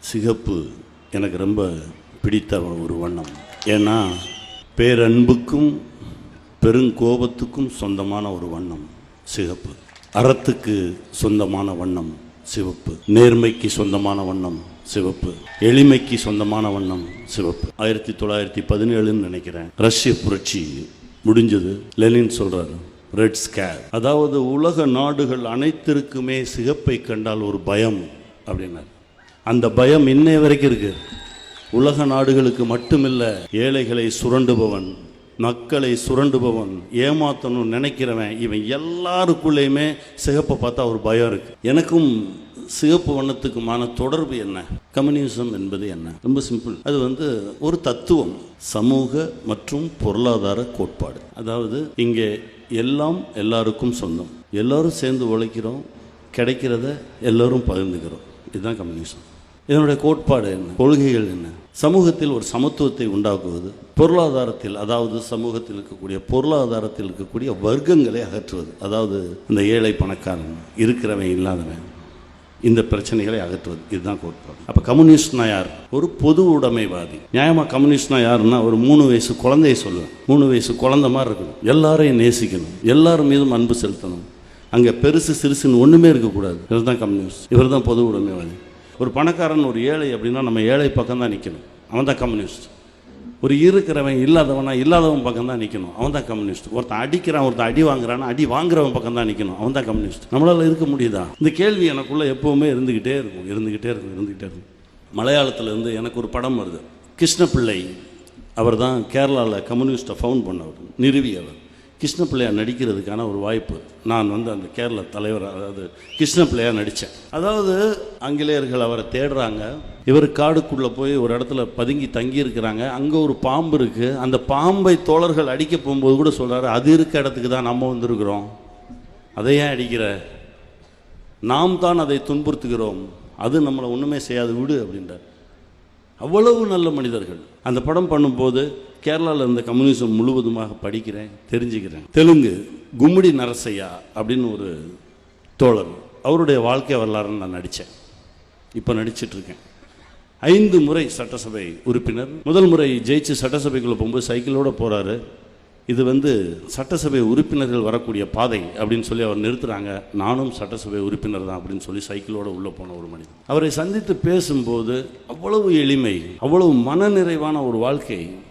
சிகப்பு எனக்கு ரொம்ப பிடித்த ஒரு வண்ணம். ஏன்னா பேரன்புக்கும் பெருங்கோபத்துக்கும் சொந்தமான ஒரு வண்ணம் சிகப்பு. அறத்துக்கு சொந்தமான வண்ணம் சிவப்பு. நேர்மைக்கு சொந்தமான வண்ணம் சிவப்பு. எளிமைக்கு சொந்தமான வண்ணம் சிவப்பு. 1917 நினைக்கிறேன், ரஷ்ய புரட்சி முடிஞ்சது. லெனின் சொல்றாரு ரெட் ஸ்கேர், அதாவது உலக நாடுகள் அனைத்திற்குமே சிகப்பை கண்டால் ஒரு பயம் அப்படின்னாரு. அந்த பயம் இன்னைய வரைக்கும் இருக்கு. உலக நாடுகளுக்கு மட்டுமில்ல, ஏழைகளை சுரண்டுபவன், மக்களை சுரண்டுபவன், ஏமாத்தணும் நினைக்கிறவன், இவன் எல்லாருக்குள்ளேயுமே சிகப்பை பார்த்தா ஒரு பயம் இருக்கு. எனக்கும் சிகப்பு வண்ணத்துக்குமான தொடர்பு என்ன? கம்யூனிசம் என்பது என்ன? ரொம்ப சிம்பிள். அது ஒரு தத்துவம், சமூக மற்றும் பொருளாதார கோட்பாடு. அதாவது இங்கே எல்லாம் எல்லாருக்கும் சொந்தம், எல்லாரும் சேர்ந்து உழைக்கிறோம், கிடைக்கிறத எல்லாரும் பகிர்ந்துக்கிறோம். இதுதான் கம்யூனிசம். இதனுடைய கோட்பாடு என்ன? கொள்கைகள் என்ன? சமூகத்தில் ஒரு சமத்துவத்தை உண்டாக்குவது, பொருளாதாரத்தில், அதாவது சமூகத்தில் இருக்கக்கூடிய பொருளாதாரத்தில் இருக்கக்கூடிய வர்க்கங்களை அகற்றுவது, அதாவது இந்த ஏழை பணக்காரன், இருக்கிறவன் இல்லாதவன், இந்த பிரச்சனைகளை அகற்றுவது. இதுதான் கோட்பாடு. அப்போ கம்யூனிஸ்ட்னா யார்? ஒரு பொது உடைமைவாதி. நியாயமாக கம்யூனிஸ்ட்னா யாருன்னா ஒரு 3 வயசு குழந்தைய சொல்லுவேன். 3 வயசு குழந்தை மாதிரி இருக்கணும், எல்லாரையும் நேசிக்கணும், எல்லாரும் மீதும் அன்பு செலுத்தணும், அங்கே பெருசு சிறுசுன்னு ஒன்றுமே இருக்கக்கூடாது. இவர் தான் கம்யூனிஸ்ட், இவர் தான் பொது உடைமைவாதி. ஒரு பணக்காரன் ஒரு ஏழை அப்படின்னா நம்ம ஏழை பக்கம் தான் நிற்கணும், அவன் தான் கம்யூனிஸ்ட். ஒரு இருக்கிறவன் இல்லாதவனா இல்லாதவன் பக்கம் தான் நிற்கணும், அவன் தான் கம்யூனிஸ்ட். ஒருத்தன் அடிக்கிறான், ஒருத்தன் அடி வாங்குறான்னா அடி வாங்குறவன் பக்கம் தான் நிற்கணும், அவன் தான் கம்யூனிஸ்ட். நம்மளால் இருக்க முடியுதா? இந்த கேள்வி எனக்குள்ளே எப்போவுமே இருந்துக்கிட்டே இருக்கும். மலையாளத்தில் எனக்கு ஒரு படம் வருது. கிருஷ்ணபிள்ளை, அவர் தான் கேரளாவில் கம்யூனிஸ்ட்டை ஃபவுண்ட் பண்ணவர், நிறுவியவர். கிருஷ்ணபிள்ளையா நடிக்கிறதுக்கான ஒரு வாய்ப்பு. நான் அந்த கேரள தலைவர், அதாவது கிருஷ்ணபிள்ளையா நடித்தேன். அதாவது ஆங்கிலேயர்கள் அவரை தேடுறாங்க. இவர் காடுக்குள்ளே போய் ஒரு இடத்துல பதுங்கி தங்கி இருக்கிறாங்க. அங்கே ஒரு பாம்பு இருக்குது. அந்த பாம்பை தோழர்கள் அடிக்க போகும்போது கூட சொல்கிறாரு, அது இருக்க இடத்துக்கு தான் நம்ம வந்திருக்கிறோம், அதை ஏன் அடிக்கிற? நாம் தான் அதை துன்புறுத்துகிறோம், அது நம்மளை ஒன்றுமே செய்யாது, விடு அப்படின்றார். அவ்வளவு நல்ல மனிதர்கள். அந்த படம் பண்ணும்போது கேரளாவில் இருந்த கம்யூனிசம் முழுவதுமாக படிக்கிறேன், தெரிஞ்சுக்கிறேன். தெலுங்கு கும்மிடி நரசையா அப்படின்னு ஒரு தோழர், அவருடைய வாழ்க்கை வரலாறுன்னு நான் நடித்தேன். இப்போ நடிச்சிட்ருக்கேன். 5 முறை சட்டசபை உறுப்பினர். முதல் முறை ஜெயிச்சு சட்டசபைக்குள்ளே போகும்போது சைக்கிளோடு போகிறாரு. இது சட்டசபை உறுப்பினர்கள் வரக்கூடிய பாதை அப்படின்னு சொல்லி அவர் நிறுத்துகிறாங்க. நானும் சட்டசபை உறுப்பினர் தான் அப்படின்னு சொல்லி சைக்கிளோடு உள்ளே போன ஒரு மனிதன். அவரை சந்தித்து பேசும்போது அவ்வளவு எளிமை, அவ்வளவு மனநிறைவான ஒரு வாழ்க்கை.